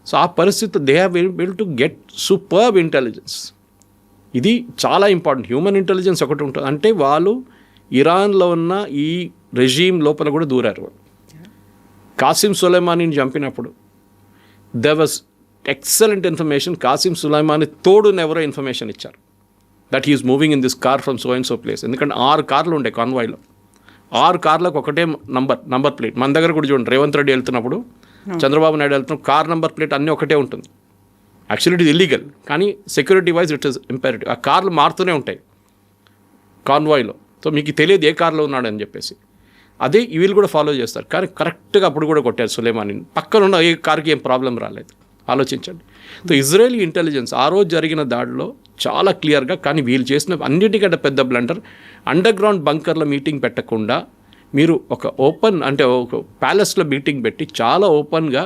సో ఆ పరిస్థితి they have able to get superb intelligence. ఇది చాలా ఇంపార్టెంట్. హ్యూమన్ ఇంటెలిజెన్స్ ఒకటి ఉంటుంది అంటే వాళ్ళు ఇరాన్లో ఉన్న ఈ రెజీమ్ లోపల కూడా దూరారు. వాళ్ళు కాసిం సులైమానీని చంపినప్పుడు there was excellent information. Qasem Soleimani తోడునెవరో ఇన్ఫర్మేషన్ ఇచ్చారు that he is moving in this car from so and so place. ఎందుకంటే 6 కార్లు ఉండే కాన్వాయ్లో, 6 కార్లకు ఒకటే నంబర్ ప్లేట్. మన దగ్గర కూడా చూడండి, రేవంత్ రెడ్డి వెళ్తున్నప్పుడు, చంద్రబాబు నాయుడు వెళ్తున్నప్పుడు కార్ నంబర్ ప్లేట్ అన్నీ ఒకటే ఉంటుంది. యాక్చువల్లీ ఇట్ ఇస్ ఇల్లీగల్, కానీ సెక్యూరిటీ వైజ్ ఇట్ ఇస్ ఇంపారిటివ్. ఆ కార్లు మారుతూనే ఉంటాయి కాన్వాయ్లో, సో మీకు తెలియదు ఏ కార్లో ఉన్నాడని చెప్పేసి. అదే వీళ్ళు కూడా ఫాలో చేస్తారు. కానీ కరెక్ట్గా అప్పుడు కూడా కొట్టారు సులైమానీని. పక్కన ఉన్న ఏ కార్కి ఏం ప్రాబ్లం రాలేదు. ఆలోచించండి. సో ఇజ్రాయలీ ఇంటెలిజెన్స్ ఆ రోజు జరిగిన దాడిలో చాలా క్లియర్గా, కానీ వీళ్ళు చేసిన అన్నిటికంటే పెద్ద బ్లండర్, అండర్ గ్రౌండ్ బంకర్లో మీటింగ్ పెట్టకుండా మీరు ఒక ఓపెన్, అంటే ఒక ప్యాలెస్లో మీటింగ్ పెట్టి చాలా ఓపెన్గా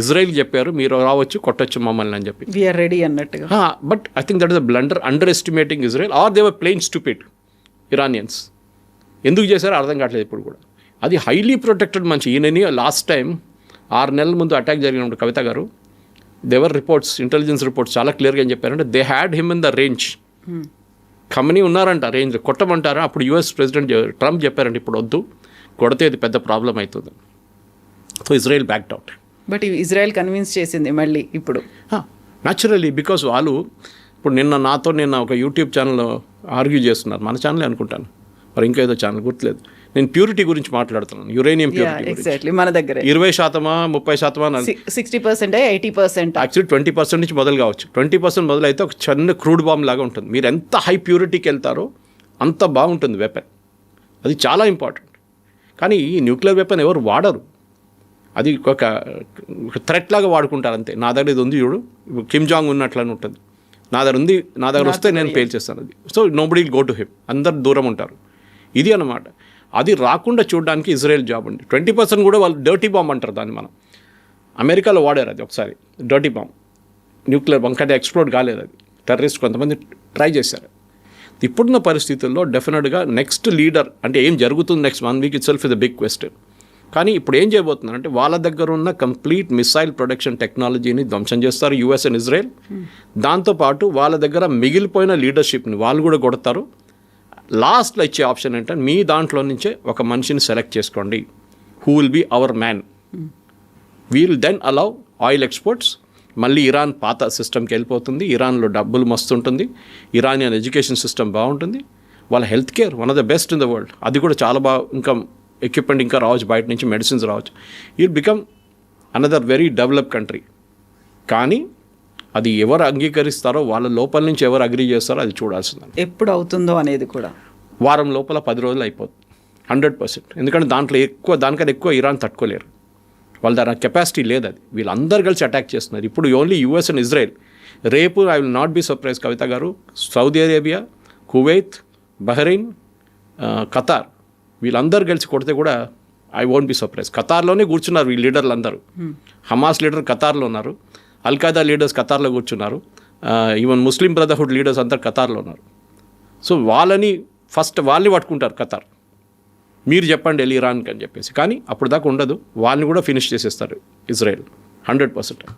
ఇజ్రాయెల్ చెప్పారు మీరు రావచ్చు కొట్టచ్చు మమ్మల్ని అని చెప్పి, వీఆర్ రెడీ అన్నట్టుగా. But I think that is a blunder, underestimating Israel, are they were plain stupid Iranians. ఎందుకు చేశారో అర్థం కావట్లేదు ఇప్పుడు కూడా. అది హైలీ ప్రొటెక్టెడ్ మనిషి. ఈయనని లాస్ట్ టైం 6 నెలల ముందు అటాక్ జరిగినప్పుడు కవిత గారు, దేవర్ రిపోర్ట్స్, ఇంటెలిజెన్స్ రిపోర్ట్స్ చాలా క్లియర్గా ఏం చెప్పారంటే they had him in the range. Khamenei ఉన్నారంట రేంజ్, కొట్టమంటారా? అప్పుడు యుఎస్ ప్రెసిడెంట్ ట్రంప్ చెప్పారంటే ఇప్పుడు వద్దు, కొడితే ఇది పెద్ద ప్రాబ్లం అవుతుంది. So Israel backed out. But Israel convince చేసింది మళ్ళీ ఇప్పుడు. న్యాచురల్లీ, బికాజ్ వాళ్ళు ఇప్పుడు నిన్న ఒక యూట్యూబ్ ఛానల్లో ఆర్గ్యూ చేస్తున్నారు, మన ఛానలే అనుకుంటాను, మరి ఇంకా ఏదో ఛానల్ గుర్తులేదు. నేను ప్యూరిటీ గురించి మాట్లాడుతున్నాను, యురేనియం ప్యూరిటీ. ఎగ్జాక్ట్లీ మన దగ్గర 20%, 30%, 60%, 80%. యాక్చువల్లీ 20% నుంచి మొదలు కావచ్చు. 20% మొదలైతే ఒక చిన్న క్రూడ్ బాంబ్ లాగా ఉంటుంది. మీరు ఎంత హై ప్యూరిటీకి వెళ్తారో అంత బాగుంటుంది వెపన్. అది చాలా ఇంపార్టెంట్. కానీ ఈ న్యూక్లియర్ వెపన్ ఎవరు వాడరు, అది ఒక థ్రెట్ లాగా వాడుకుంటారు అంతే. నా దగ్గర ఇది ఉంది చూడు, కిమ్ జాంగ్ ఉన్నట్లని ఉంటుంది, నా దగ్గర ఉంది, నా దగ్గర వస్తే నేను పేల్చేస్తాను అది. So nobody will go to him, అందరు దూరం ఉంటారు. ఇది అన్నమాట. అది రాకుండా చూడడానికి ఇజ్రాయెల్ జాబ్ ఉంది. 20% కూడా వాళ్ళు డర్టీ బాంబ్ అంటారు దాన్ని. మనం అమెరికాలో వాడారు అది ఒకసారి, డర్టీ బాంబ్, న్యూక్లియర్ బాంబ్, కానీ ఎక్స్ప్లోడ్ కాలేదు. అది టెర్రరిస్ట్ కొంతమంది ట్రై చేశారు. ఇప్పుడున్న పరిస్థితుల్లో డెఫినెట్గా నెక్స్ట్ లీడర్ అంటే ఏం జరుగుతుంది next 1 week itself is the big question. కానీ ఇప్పుడు ఏం చేయబోతున్నారంటే వాళ్ళ దగ్గర ఉన్న కంప్లీట్ మిసైల్ ప్రొడక్షన్ టెక్నాలజీని ధ్వంసం చేస్తారు యూఎస్ అండ్ ఇజ్రాయెల్. దాంతోపాటు వాళ్ళ దగ్గర మిగిలిపోయిన లీడర్షిప్ని వాళ్ళు కూడా కొడతారు. లాస్ట్లో ఇచ్చే ఆప్షన్ ఏంటంటే మీ దాంట్లో నుంచే ఒక మనిషిని సెలెక్ట్ చేసుకోండి, who will be our man. We'll then allow oil exports. మళ్ళీ ఇరాన్ పాత సిస్టమ్కి వెళ్ళిపోతుంది. ఇరాన్లో డబ్బులు మస్తుంటుంది, ఇరానియన్ ఎడ్యుకేషన్ సిస్టమ్ బాగుంటుంది, వాళ్ళ health care one of the best in the world. అది కూడా చాలా బాగా, ఇంకా ఎక్విప్మెంట్ ఇంకా రావచ్చు, బయట నుంచి మెడిసిన్స్ రావచ్చు. It become another very develop country. కానీ అది ఎవరు అంగీకరిస్తారో వాళ్ళ లోపల నుంచి ఎవరు అగ్రీ చేస్తారో అది చూడాల్సిందని. ఎప్పుడు అవుతుందో అనేది కూడా వారం లోపల 10 రోజులు అయిపోతుంది 100%. ఎందుకంటే దానికన్నా ఎక్కువ ఇరాన్ తట్టుకోలేరు. వాళ్ళ దగ్గర కెపాసిటీ లేదు. అది వీళ్ళందరూ కలిసి అటాక్ చేస్తున్నారు. ఇప్పుడు ఓన్లీ యూఎస్ అండ్ ఇజ్రాయెల్. రేపు I will not be surprise Kavitha గారు, Saudi Arabia, Kuwait, Bahrain, Qatar వీళ్ళందరూ కలిసి కొడితే కూడా ఐ వోంట్ బి సర్ప్రైజ్. ఖతార్లోనే కూర్చున్నారు ఈ లీడర్లు అందరూ. హమాస్ లీడర్ ఖతార్లో ఉన్నారు, అల్ఖాయిదా లీడర్స్ ఖతార్లో కూర్చున్నారు, ఈవెన్ ముస్లిం బ్రదర్హుడ్ లీడర్స్ అందరు ఖతార్లో ఉన్నారు. సో వాళ్ళని ఫస్ట్ వాళ్ళని పట్టుకుంటారు ఖతార్. మీరు చెప్పండి వెళ్ళి ఇరాన్కి అని చెప్పేసి. కానీ అప్పుడు దాకా ఉండదు, వాళ్ళని కూడా ఫినిష్ చేసేస్తారు ఇజ్రాయెల్ 100%.